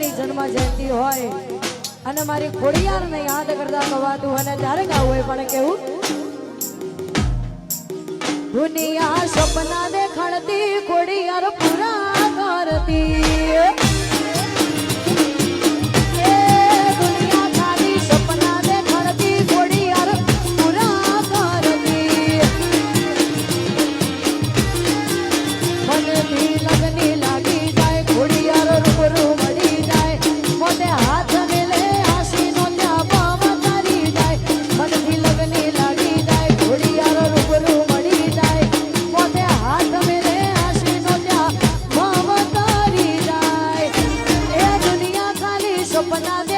ની જન્મ જયંતિ હોય અને મારી ખોડિયારને યાદ કરતા કવાતું અને ત્યારે ગાવું હોય પણ કેવું દુનિયા સપના દેખાડતી ખોડિયાર પૂરા કરતી સપના